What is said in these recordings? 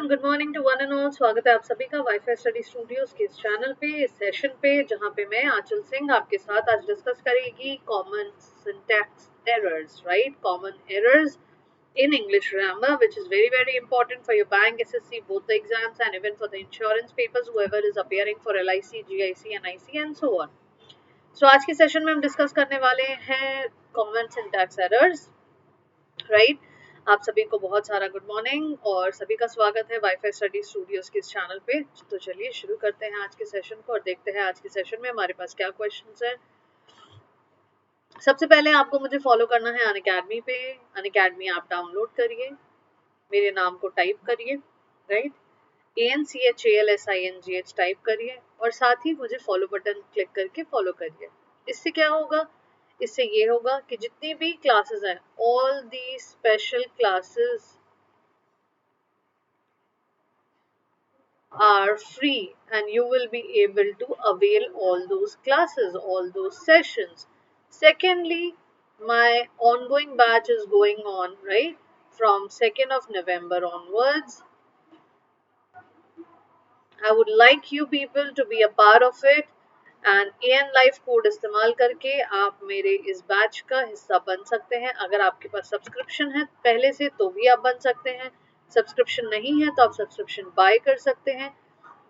Everyone, good morning to one and all. स्वागत है आप सभी का वाईफाई स्टडी स्टूडियोज के इस चैनल पे, इस सेशन पे, जहाँ पे मैं आंचल सिंह आपके साथ आज डिस्कस करेगी common syntax errors, right? Common errors in English grammar, which is very very important for your bank, SSC, both the exams, and even for the insurance papers, whoever is appearing for LIC, GIC, NIC and so on. So आज के session में हम discuss करने वाले हैं common syntax errors, right? आप सभी को बहुत सारा गुड मॉर्निंग और सभी का स्वागत है वाईफाई स्टडी स्टूडियोज के इस चैनल पे। तो चलिए शुरू करते हैं आज के सेशन को और देखते हैं आज के सेशन में हमारे पास क्या क्वेश्चंस हैं। सबसे पहले आपको मुझे फॉलो करना है अनअकैडमी पे। अनअकैडमी ऐप डाउनलोड करिए, मेरे नाम को टाइप करिए, राइट? ANCHALSINGH टाइप करिए और साथ ही मुझे फॉलो बटन क्लिक करके फॉलो करिए। इससे क्या होगा? इससे ये होगा कि जितनी भी क्लासेस हैं, all the special classes are free and you will be able to avail all those classes, all those sessions. Secondly, my ongoing batch is going on, right? From 2nd of November onwards. I would like you people to be a part of it and AN life code इस्तेमाल करके आप मेरे इस batch का हिस्सा बन सकते हैं। अगर आपके पास सब्सक्रिप्शन है पहले से तो भी आप बन सकते हैं, सब्सक्रिप्शन नहीं है तो आप सब्सक्रिप्शन बाय कर सकते हैं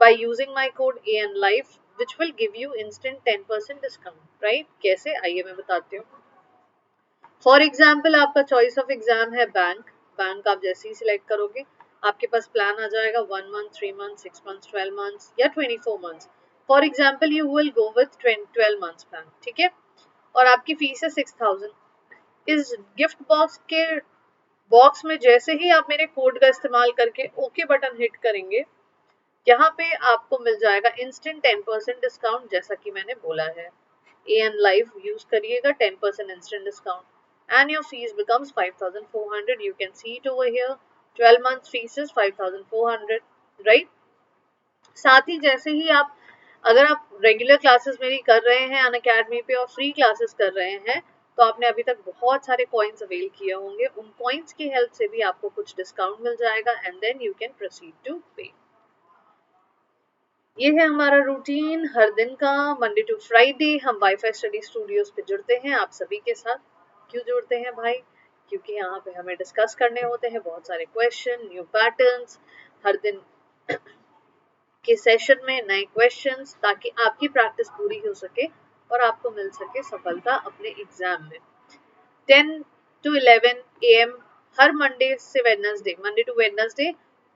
by using my code AN life which will give you instant 10% discount, right? कैसे, आइए मैं बताती हूँ। फॉर एग्जाम्पल, आपका चॉइस ऑफ एग्जाम है बैंक। बैंक आप जैसे ही सिलेक्ट करोगे आपके पास प्लान आ जाएगा 1 मंथ, 3 मंथ, 6 मंथ, 12 मंथ या 24 month. For example you will go with 12 months plan, ठीक है? और आपकी फीस है 6000। इस गिफ्ट बॉक्स में जैसे ही आप मेरे कोड का इस्तेमाल करके ओके बटन हिट करेंगे, यहाँ पे आपको मिल जाएगा इंस्टेंट 10% डिस्काउंट, जैसा कि मैंने बोला है। AN लाइव यूज करिएगा, 10% instant discount and your fees becomes 5400. You can see it over here. 12 months fees is 5400, right? साथ ही जैसे ही आप, अगर आप रेगुलर क्लासेस मेरी कर रहे हैं अनअकैडमी पे और फ्री क्लासेस कर रहे हैं तो आपने अभी तक बहुत सारे कॉइन्स अवेल किए होंगे। उन कॉइन्स की हेल्प से भी आपको कुछ डिस्काउंट मिल जाएगा and then you can proceed to pay. ये है हमारा रूटीन हर दिन का, मंडे टू फ्राइडे हम वाईफाई स्टडी स्टूडियोज पे जुड़ते हैं आप सभी के साथ। क्यों जुड़ते हैं भाई? क्योंकि यहाँ पे हमें डिस्कस करने होते हैं बहुत सारे क्वेश्चन, न्यू पैटर्न्स, हर दिन के सेशन में नए क्वेश्चंस, ताकि आपकी प्रैक्टिस पूरी हो सके और आपको मिल सके सफलता अपने एग्जाम में। 10 to 11 AM हर मंडे से Wednesday, Monday to Wednesday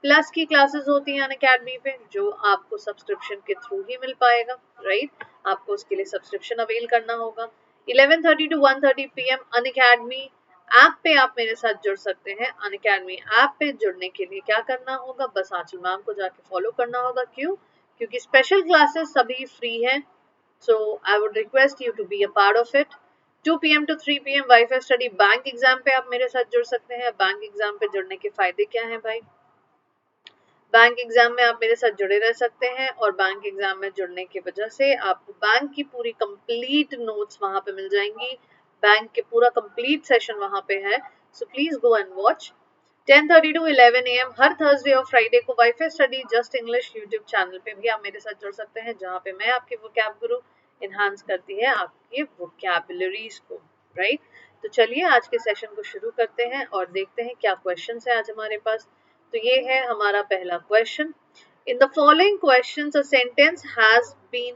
plus की क्लासेस होती हैं अनअकैडमी पे, जो आपको सब्सक्रिप्शन के थ्रू ही मिल पाएगा, राइट? आपको उसके लिए सब्सक्रिप्शन अवेल करना होगा। 11:30 to 1:30 PM अनअकैडमी ऐप पे आप मेरे साथ जुड़ सकते हैं। अनअकैडमी ऐप पे जुड़ने के लिए क्या करना होगा? बस आंचल मैम को जाके फॉलो करना होगा। क्यों? क्योंकि स्पेशल क्लासेस सभी फ्री हैं, so I would request you to be a part of it. 2 PM to 3 PM wifi study bank exam पे आप मेरे साथ जुड़ सकते हैं। बैंक एग्जाम पे जुड़ने के फायदे क्या हैं भाई? बैंक एग्जाम में आप मेरे साथ जुड़े रह सकते हैं और बैंक एग्जाम में जुड़ने की वजह से आपको बैंक की पूरी कंप्लीट नोट्स वहां पे मिल जाएंगी। बैंक के पूरा कंप्लीट सेशन वहां पे है, so please go and watch. 10:30 to 11 AM her Thursday और फ्राइडे को wifi study just English YouTube channel पे भी आप मेरे साथ जुड़ सकते हैं, जहाँ पे मैं आपकी वोकैब गुरु इनहांस करती है आपकी वोकैबुलरीज को, राइट? तो चलिए आज के सेशन को शुरू करते हैं और देखते हैं क्या क्वेश्चन है आज हमारे पास। तो ये है हमारा पहला question. In the following questions a sentence has been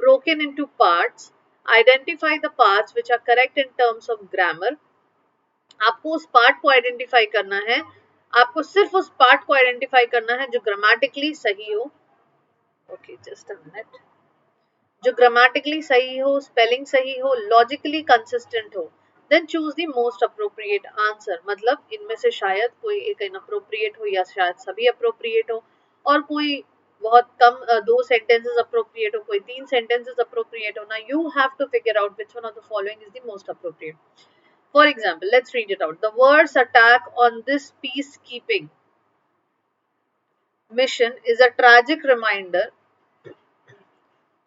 broken into parts. Identify the parts which are correct in terms of grammar. आपको उस पार्ट को आइडेंटिफाई करना है, आपको सिर्फ उस पार्ट को आइडेंटिफाई करना है जो ग्रामेटिकली सही हो। Okay, just a minute. जो ग्रामेटिकली सही हो, स्पेलिंग सही हो, लॉजिकली कंसिस्टेंट हो, then choose the most appropriate answer. मतलब इनमें से शायद कोई एक इनअप्रोप्रिएट हो या शायद सभी अप्रोप्रिएट हो, और कोई बहुत कम 2 सेंटेंसेस अप्रोप्रिएट हो, कोई 3 सेंटेंसेस अप्रोप्रिएट हो ना। You have to figure out which one of the following is the most appropriate. For example, let's read it out. The words attack on this peacekeeping mission is a tragic reminder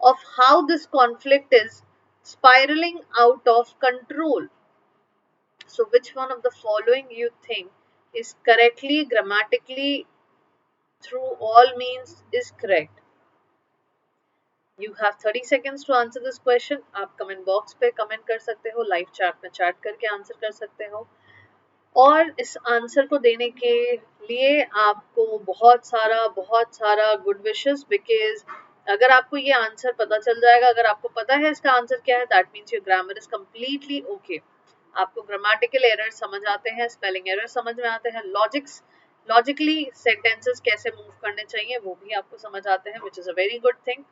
of how this conflict is spiraling out of control. So, which one of the following you think is correctly grammatically through all means is correct. You have 30 seconds to answer this question. आप comment box पे comment कर सकते हो, live chat में chat करके answer कर सकते हो। और इस आंसर को देने के लिए आपको बहुत सारा गुड विशेस, बिकॉज अगर आपको ये आंसर पता चल जाएगा, अगर आपको पता है इसका आंसर क्या है, that means your grammar is completely okay. आपको ग्रामेटिकल एरर समझ आते हैं, स्पेलिंग एरर समझ में आते हैं, लॉजिकली सेंटेंसेस कैसे मूव करने चाहिए वो भी आपको समझ आते हैं, which is a very good thing.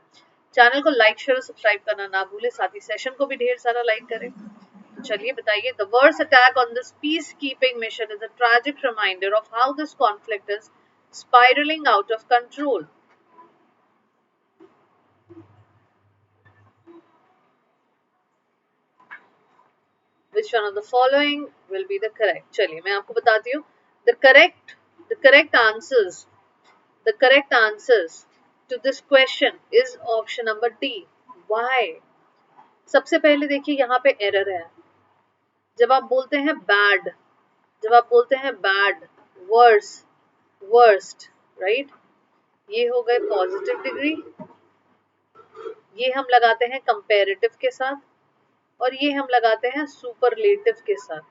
Channel को लाइक शेयर और सब्सक्राइब करना ना भूले, साथ ही सेशन को भी ढेर सारा लाइक करें। चलिए बताइए, the worst attack on this peacekeeping mission is a tragic reminder of how this conflict is spiraling out of control. Which one of the following will be the correct? चलिए मैं आपको बताती हूँ। The correct answers to this question is option number D. Why? सबसे पहले देखिए यहाँ पे एरर है। जब आप बोलते हैं बैड, वर्स्ट, राइट, ये हो गए पॉजिटिव डिग्री, ये हम लगाते हैं कंपैरेटिव के साथ, और ये हम लगाते हैं सुपरलेटिव के साथ।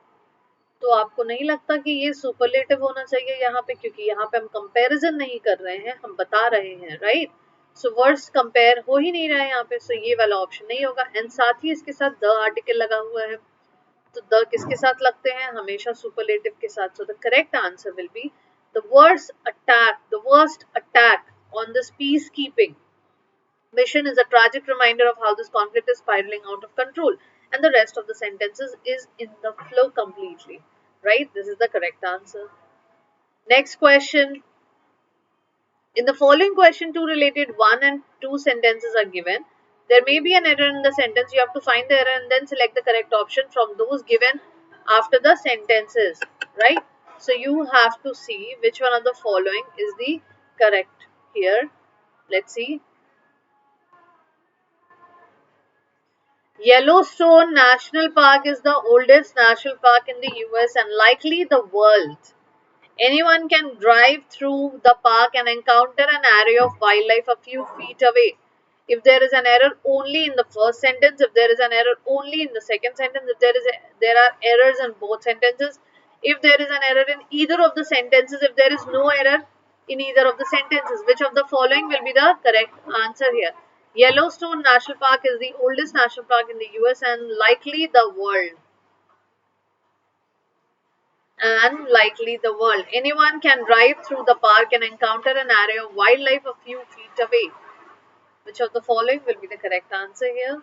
तो आपको नहीं लगता कि ये सुपरलेटिव होना चाहिए यहाँ पे, क्योंकि यहाँ पे हम कंपैरिजन नहीं कर रहे हैं, हम बता रहे हैं, राइट। सो वर्ड्स कंपेयर हो ही नहीं रहा है यहाँ पे, सो ये वाला ऑप्शन नहीं होगा। एंड साथ ही इसके साथ द आर्टिकल लगा हुआ है, तो द किसके साथ लगते हैं, हमेशा सुपरलेटिव के साथ। So the correct answer will be the worst attack on this peacekeeping mission is a tragic reminder of how this conflict is spiraling out of control, and the rest of the sentences is in the flow completely, right? This is the correct answer. Next question. In the following question, two related one and two sentences are given. There may be an error in the sentence. You have to find the error and then select the correct option from those given after the sentences, right? So you have to see which one of the following is the correct here. Let's see. Yellowstone National Park is the oldest national park in the US and likely the world. Anyone can drive through the park and encounter an area of wildlife a few feet away. If there is an error only in the first sentence, if there is an error only in the second sentence, if there are errors in both sentences, if there is an error in either of the sentences, if there is no error in either of the sentences, which of the following will be the correct answer here? Yellowstone National Park is the oldest national park in the US and likely the world. And likely the world. Anyone can drive through the park and encounter an area of wildlife a few feet away. Which of the following will be the correct answer here?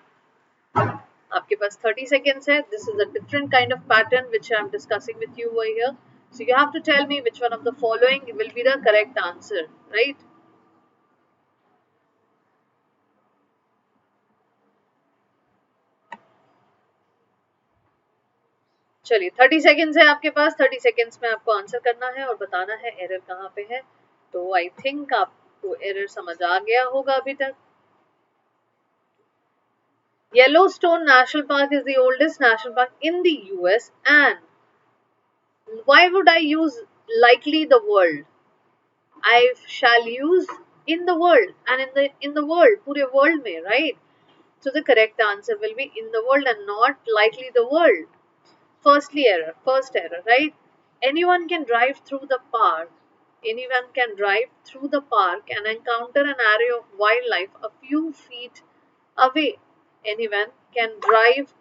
आपके पास 30 seconds है. This is a different kind of pattern which I am discussing with you over here. So you have to tell me which one of the following will be the correct answer, right? चलिए 30 seconds है आपके पास, 30 seconds में आपको answer करना है और बताना है एरर कहाँ पे है। तो आई थिंक आपको एरर समझ आ गया होगा अभी तक। Yellowstone National Park is the oldest national park in the US and why would I use likely the world? I shall use in the world and in the world, पूरे world में, right? So the correct answer will be in the world and not likely the world. First error, right? Anyone can drive through the park. Anyone can drive through the park and encounter an area of wildlife a few feet away. Anyone can drive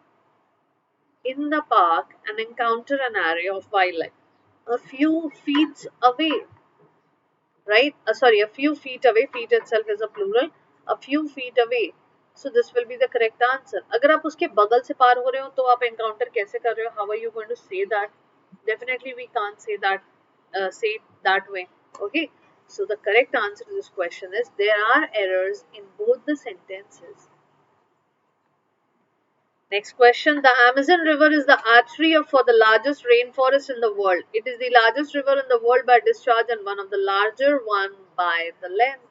in the park and encounter an area of wildlife a few feet away, right? Sorry, a few feet away. Feet itself is a plural. A few feet away. So this will be the correct answer. अगर आप उसके बगल से पार हो रहे हो तो आप encounter कैसे कर रहे हो? How are you going to say that? Definitely we can't say it that way. Okay. So the correct answer to this question is there are errors in both the sentences. Next question. The Amazon River is the artery for the largest rainforest in the world. It is the largest river in the world by discharge and one of the larger one by the length.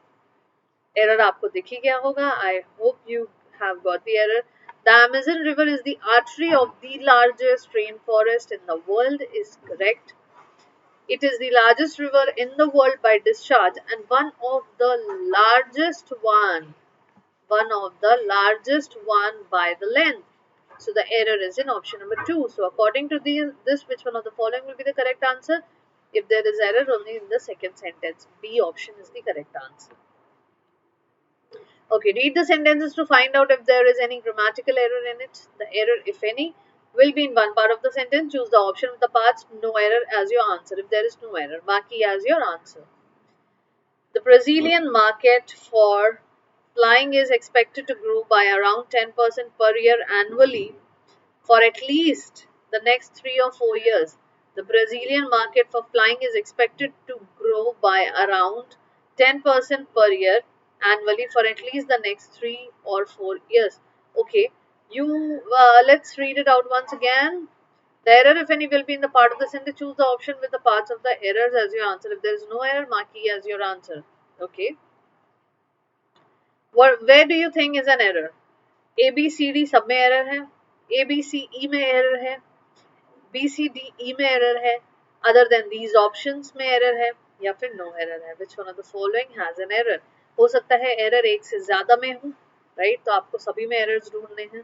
Error आपको दिख ही गया होगा. I hope you have got the error. The Amazon River is the artery of the largest rainforest in the world is correct. It is the largest river in the world by discharge and one of the largest one by the length. So the error is in option number 2. So according to this, which one of the following will be the correct answer? If there is error only in the second sentence, B option is the correct answer. Okay, read the sentences to find out if there is any grammatical error in it. The error, if any, will be in one part of the sentence. Choose the option with the parts no error as your answer. If there is no error, mark E as your answer. The Brazilian market for flying is expected to grow by around 10% per year annually for at least the next 3 or 4 years. The Brazilian market for flying is expected to grow by around 10% per year annually for at least the next 3 or 4 years. Okay, let's read it out once again. The error, if any, will be in the part of the sentence. Choose the option with the parts of the errors as your answer. If there is no error, mark E as your answer. Okay. Where do you think is an error? A B C D सब में error है, A B C E में error है, B C D E में error है, other than these options में error है या फिर no error है. Which one of the following has an error? हो सकता है error एक से ज्यादा में हो, right? तो आपको सभी में errors ढूंढने हैं.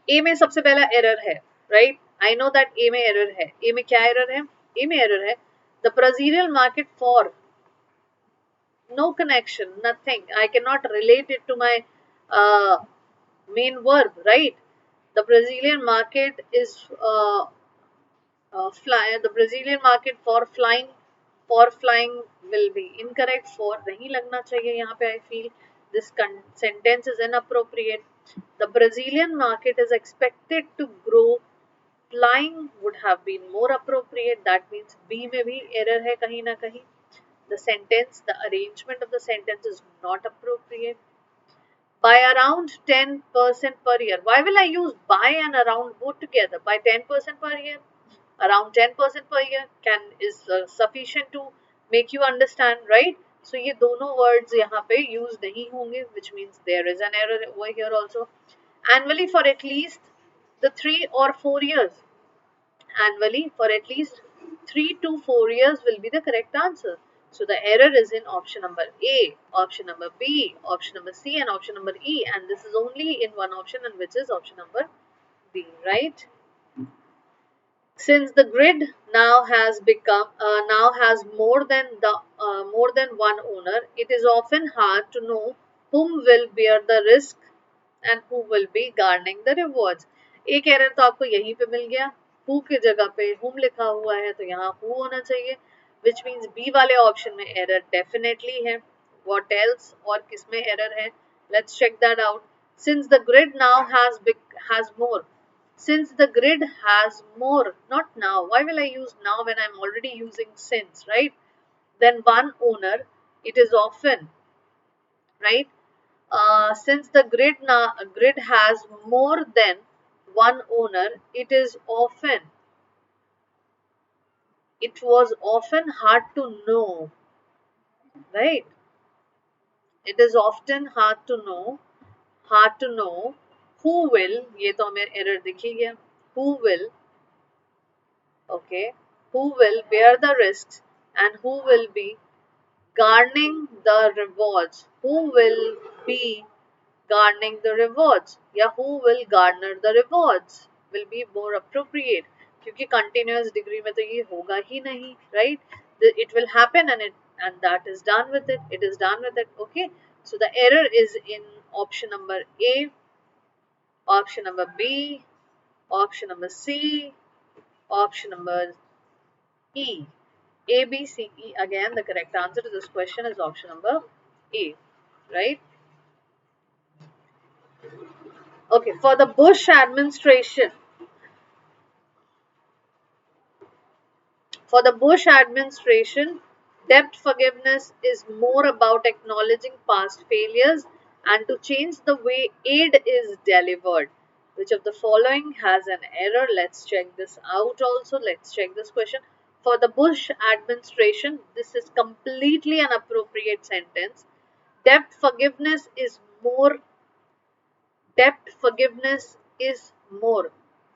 A में सबसे पहला error है, right? I know that A में error है. A में क्या error है? A में error है the Brazilian market for no connection, nothing. I cannot relate it to my main verb, right? The Brazilian market is the Brazilian market for flying will be incorrect. For नहीं लगना चाहिए यहाँ पे. I feel this sentence is inappropriate. The Brazilian market is expected to grow. Flying would have been more appropriate. That means B में भी error है कहीं ना कहीं. The arrangement of the sentence is not appropriate. By around 10% per year. Why will I use by and around both together? By 10% per year, around 10% per year is sufficient to make you understand, right? So ये दोनों words यहाँ पे use नहीं होंगे, which means there is an error over here also. Annually for at least the 3 or 4 years. Annually for at least 3 to 4 years will be the correct answer. So the error is in option number A, option number B, option number C and option number E, and this is only in one option, and which is option number B, right? Since the grid now has more than one owner, it is often hard to know whom will bear the risk and who will be garnering the rewards. एक error तो आपको यहीं पे मिल गया, who की जगह पे whom लिखा हुआ है तो यहाँ who होना चाहिए, which means B वाले ऑप्शन में एरर definitely है. What else? और किसमें एरर है? Let's check that out. Since the grid now has more. Since the grid has more, not now. Why will I use now when I'm already using since, right? Then one owner, it is often, right? Since the grid has more than one owner, it was often hard to know, right? It is often hard to know who will, ये तो हमें error दिख ही गया, who will, okay, who will bear the risks and who will be garnering the rewards. Who will be garnering the rewards? Yeah, who will garner the rewards will be more appropriate. क्योंकि continuous degree में तो ये होगा ही नहीं, right? It will happen and that is done with it. It is done with it. Okay. So the error is in option number A, option number B, option number C, option number E. A, B, C, E. Again, the correct answer to this question is option number A, right? Okay, for the Bush administration, debt forgiveness is more about acknowledging past failures and to change the way aid is delivered. Which of the following has an error? Let's check this out also. Let's check this question. For the Bush administration, this is completely an appropriate sentence. Debt forgiveness is more.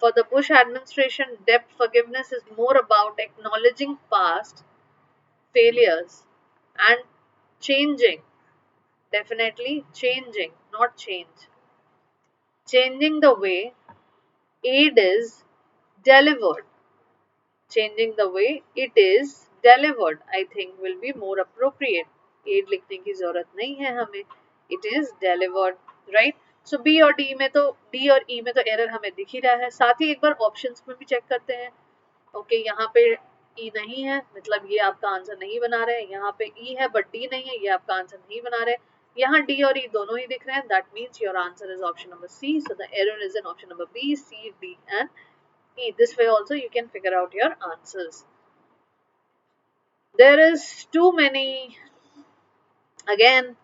For the Bush administration, debt forgiveness is more about acknowledging past failures and changing, definitely changing, not change. Changing the way aid is delivered. Changing the way it is delivered, I think will be more appropriate. Aid लिखने की जरूरत नहीं है हमें. It is delivered, right? So B और D में तो D और E में तो एरर हमें दिख ही रहा है. साथ ही एक बार ऑप्शंस में भी चेक करते हैं. ओके, यहाँ पे E नहीं है, मतलब ये आपका आंसर नहीं बना रहे. यहाँ पे E है बट D नहीं है, ये आपका आंसर नहीं बना रहे. यहाँ D और E दोनों ही दिख रहे हैं. That means your answer is option number C. So the error is in option number B, C, D and E. This way also you can figure out your answers. There is too many. Again,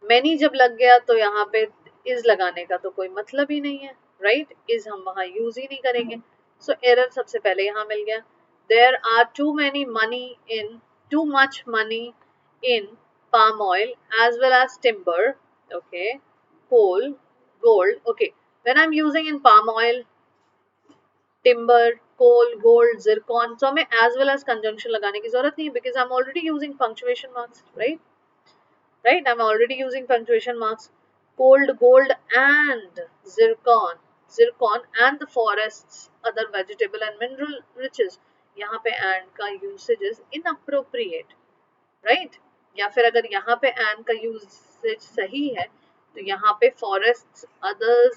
many जब लग गया तो यहाँ पे is लगाने का तो कोई मतलब ही नहीं है, right? is हम वहाँ use ही नहीं करेंगे. So error सबसे पहले यहाँ मिल गया. There are too much money in palm oil as well as timber, okay, coal, gold. Okay, when I'm using in palm oil, timber, coal, gold, zircon, so हमें as well as conjunction लगाने की जरूरत नहीं है because I'm already using punctuation marks, right? Right, I'm already using punctuation marks. Cold, gold and zircon and the forests, other vegetable and mineral riches. यहाँ पे and का usage is inappropriate, right? या फिर अगर यहाँ पे and का usage सही है तो यहाँ पे forests, others,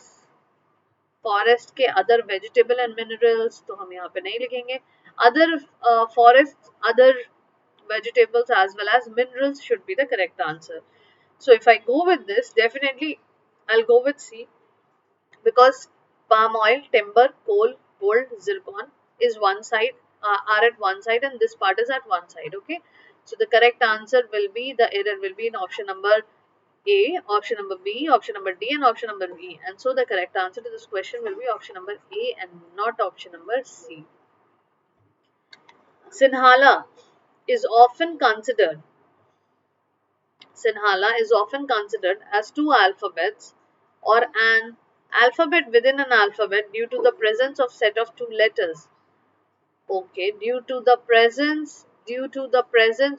फॉरेस्ट के अदर वेजिटेबल एंड मिनरल्स तो हम यहाँ पे नहीं लिखेंगे. Other forest, other vegetables as well as minerals should be the correct answer. So if I go with this, definitely I'll go with C because palm oil, timber, coal, gold, zircon is one side, are at one side and this part is at one side. Okay, so the correct answer will be, the error will be in option number A, option number B, option number D and option number E. And so the correct answer to this question will be option number A and not option number C. Sinhala is often considered as two alphabets or an alphabet within an alphabet due to the presence of set of two letters. Okay, due to the presence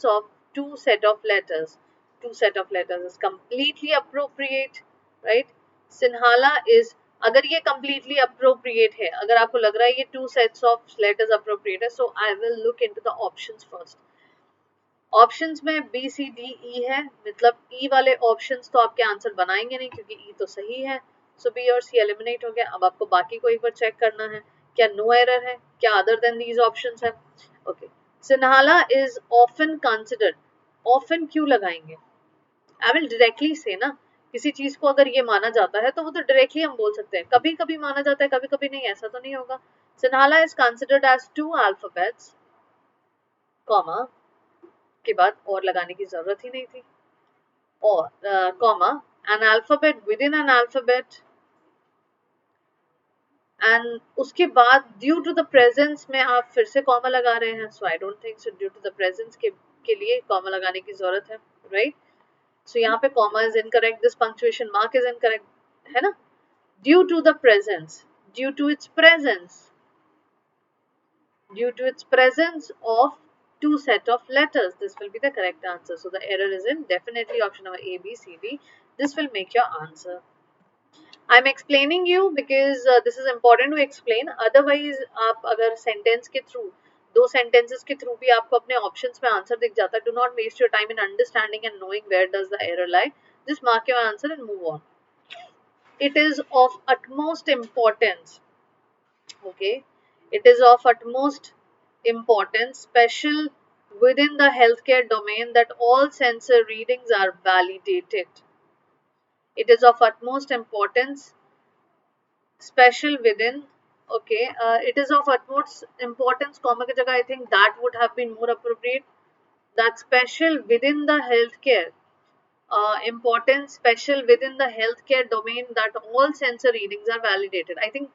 of two set of letters. Two set of letters is completely appropriate, right? Sinhala is, अगर ये completely appropriate है, अगर आपको लग रहा है ये two sets of letters appropriate है, so I will look into the options first. Options में बी सी डी ई है, मतलब ई वाले ऑप्शंस तो आपके आंसर बनाएंगे नहीं क्योंकि ई तो सही है. सो बी और सी एलिमिनेट हो गया. अब आपको बाकी को एक बार चेक करना है, क्या नो एरर है, क्या अदर देन दीज ऑप्शंस है. Okay, Sinhala is often considered. Often क्यों लगाएंगे? आई विल डायरेक्टली से ना, किसी चीज को अगर ये माना जाता है तो वो तो डायरेक्टली हम बोल सकते हैं. कभी कभी माना जाता है, कभी कभी नहीं, ऐसा तो नहीं होगा. Sinhala is considered as two alphabets, comma के बाद और लगाने की जरूरत ही नहीं थी, और comma an alphabet within an alphabet and उसके बाद ड्यू टू द प्रेजेंस में आप फिर से कॉमा लगा रहे हैं. So I don't think so due to the presence के लिए कॉमा लगाने की जरूरत है, राइट? सो यहाँ पे comma is incorrect, this punctuation mark is incorrect, है ना? Due to the presence, due to its presence of two set of letters, this will be the correct answer. So the error is in definitely option number A, B, C, D. This will make your answer. I'm explaining you because this is important to explain. Otherwise आप अगर sentence के through, दो sentences के through भी आपको अपने options में answer दिख जाता है, do not waste your time in understanding and knowing where does the error lie. Just mark your answer and move on. It is of utmost importance, okay, it is of utmost importance, special within the healthcare domain, that all sensor readings are validated. It is of utmost importance, special within, okay, it is of utmost importance, comma की जगह I think that would have been more appropriate, that special within the healthcare, importance, special within the healthcare domain, that all sensor readings are validated. I think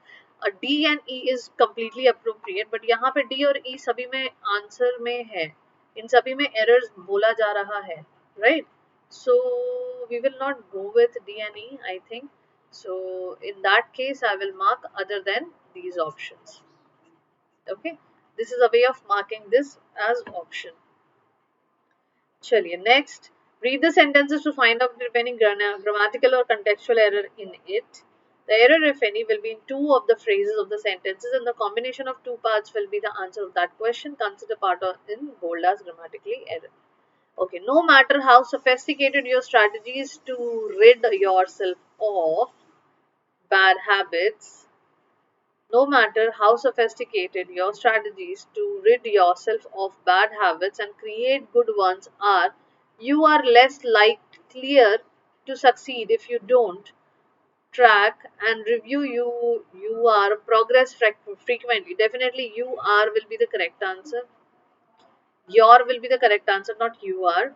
D and E is completely appropriate, but यहाँ पे D और E सभी में answer में है, इन सभी में errors बोला जा रहा है, right? So we will not go with D and E, I think. So in that case I will mark other than these options. Okay, this is a way of marking this as option. Chaliye, next, read the sentences to find out if any grammatical or contextual error in it. The error, if any, will be in two of the phrases of the sentences, and the combination of two parts will be the answer of that question. Consider part of in bold as grammatically error. Okay, no matter how sophisticated your strategies to rid yourself of bad habits, no matter how sophisticated your strategies to rid yourself of bad habits and create good ones are, you are less likelier to succeed if you don't track and review you are progress frequently. Definitely you are will be the correct answer. Your will be the correct answer, not you are.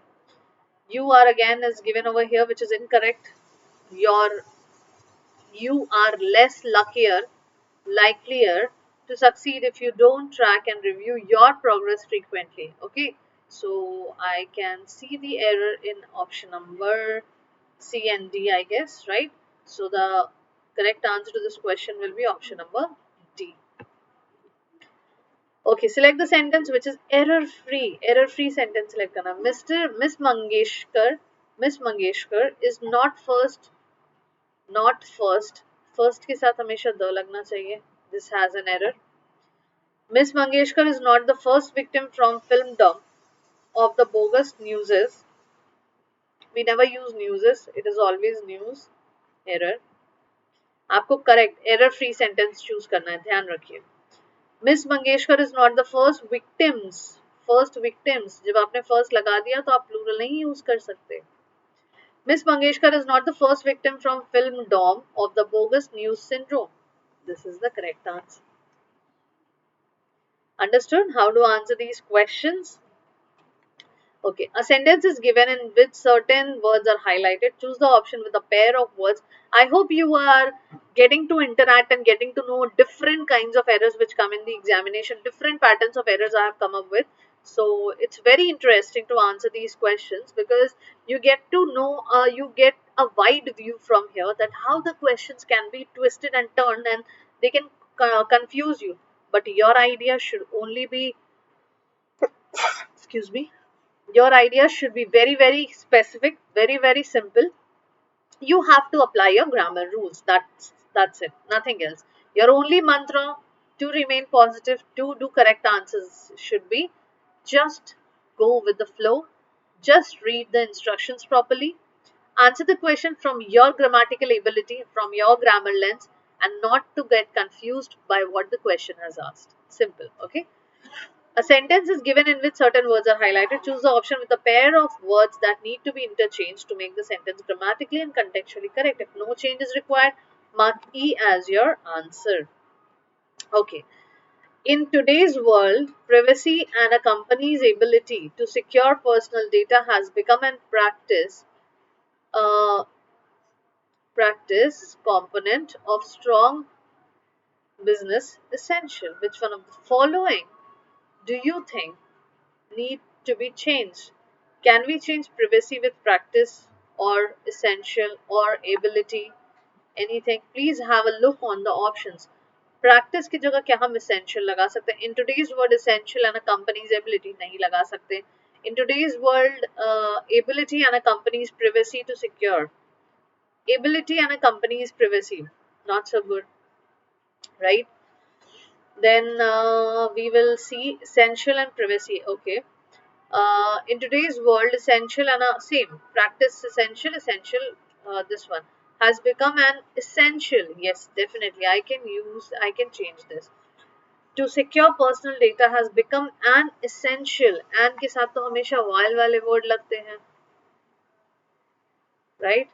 You are again is given over here, which is incorrect. Your you are less likelier to succeed if you don't track and review your progress frequently. Okay, so I can see the error in option number C and D, I guess, right? So the correct answer to this question will be option number D. Okay, select the sentence which is error free. Error free sentence select करना. Miss Mangeshkar is not first. First के साथ हमेशा the लगना चाहिए. This has an error. Miss Mangeshkar is not the first victim from filmdom of the bogus newses. We never use newses. It is always news. Error. आपको correct error free sentence choose करना है. ध्यान रखिए. Miss Mangeshkar is not the first victims. First victims. जब आपने first लगा दिया तो आप plural नहीं use कर सकते. Miss Mangeshkar is not the first victim from filmdom of the bogus news syndrome. This is the correct answer. Understood how to answer these questions? Okay, a sentence is given in which certain words are highlighted. Choose the option with a pair of words. I hope you are getting to interact and getting to know different kinds of errors which come in the examination, different patterns of errors I have come up with. So it's very interesting to answer these questions because you get to know, you get a wide view from here that how the questions can be twisted and turned and they can confuse you. But your idea should only be, excuse me, your idea should be very, very specific, very, very simple. You have to apply your grammar rules. That's it. Nothing else. Your only mantra to remain positive, to do correct answers should be just go with the flow. Just read the instructions properly. Answer the question from your grammatical ability, from your grammar lens, and not to get confused by what the question has asked. Simple. Okay. A sentence is given in which certain words are highlighted. Choose the option with a pair of words that need to be interchanged to make the sentence grammatically and contextually correct. If no change is required, mark E as your answer. Okay. In today's world, privacy and a company's ability to secure personal data has become a uh, practice component of strong business essential. Which one of the following do you think need to be changed? Can we change privacy with practice or essential or ability? Anything? Please have a look on the options. Practice की जगह क्या हम essential लगा सकते हैं? In today's world, essential and a company's ability नहीं लगा सकते. In today's world, ability and a company's privacy to secure. Ability and a company's privacy, not so good, right? Then we will see essential and privacy. Okay. In today's world, essential and same practice essential. This one has become an essential. Yes, definitely. I can change this. To secure personal data has become an essential. And के साथ तो हमेशा while वाले word लगते हैं, right?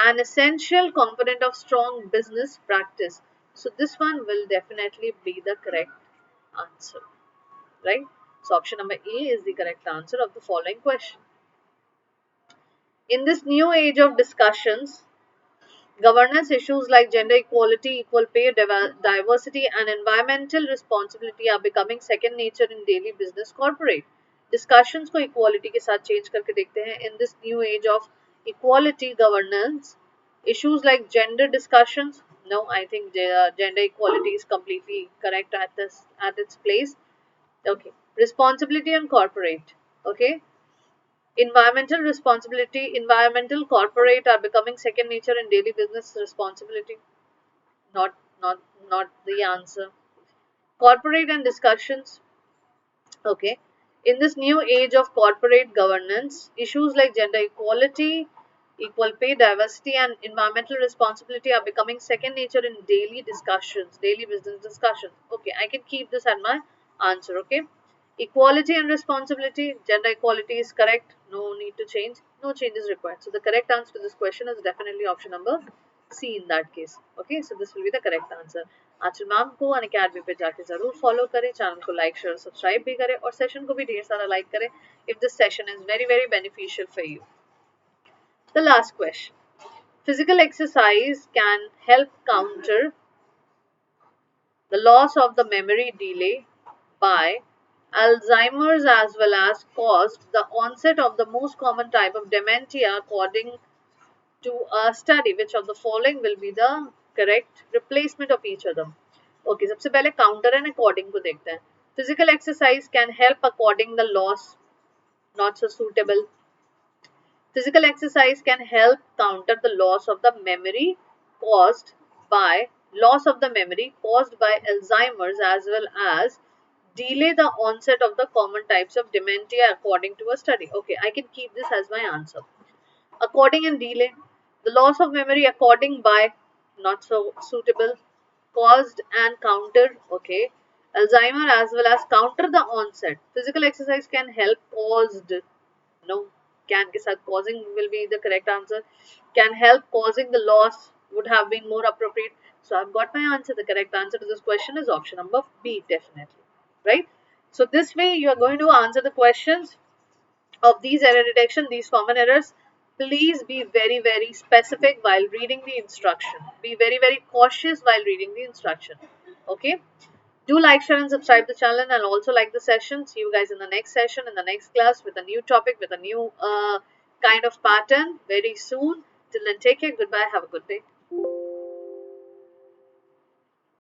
An essential component of strong business practice. So this one will definitely be the correct answer, right? So option number A is the correct answer of the following question. In this new age of discussions, governance issues like gender equality, equal pay, diversity, and environmental responsibility are becoming second nature in daily business corporate. Discussions को equality के साथ change करके देखते हैं. In this new age of equality, governance Issues like gender discussions, no, I think gender equality is completely correct at its place. Okay. Responsibility and corporate. Okay. Environmental responsibility, environmental corporate are becoming second nature in daily business responsibility. Not not not the answer. Corporate and discussions. Okay. In this new age of corporate governance, issues like gender equality, equal pay, diversity, and environmental responsibility are becoming second nature in daily discussions, daily business discussions. Okay, I can keep this as my answer. Okay. Equality and responsibility, gender equality is correct. No need to change. No change is required. So the correct answer to this question is definitely option number C in that case. Okay, so this will be the correct answer. Aanchal ma'am को Unacademy पे जाके जरूर follow करें, channel को like share subscribe भी करें और session को भी ढेर सारा लाइक करें if this session is very very beneficial for you. The last question. Physical exercise can help counter the loss of the memory delay by Alzheimer's as well as caused the onset of the most common type of dementia according to a study. Which of the following will be the correct replacement of each other? Okay, सबसे पहले counter and according को देखते हैं. Physical exercise can help according the loss, not so suitable. Physical exercise can help counter the loss of the memory caused by Alzheimer's as well as delay the onset of the common types of dementia according to a study. Okay, I can keep this as my answer. According and delay, the loss of memory according by, not so suitable. Caused and counter, okay. Alzheimer as well as counter the onset. Physical exercise can help caused, no, can के साथ causing will be the correct answer. Can help causing the loss would have been more appropriate. So I've got my answer. The correct answer to this question is option number B, definitely. Right? So this way you are going to answer the questions of these error detection, these common errors. Please be very, very specific while reading the instruction. Be very, very cautious while reading the instruction. Okay. Do like, share and subscribe the channel and also like the session. See you guys in the next session, in the next class with a new topic, with a new kind of pattern very soon. Till then, take care. Goodbye. Have a good day.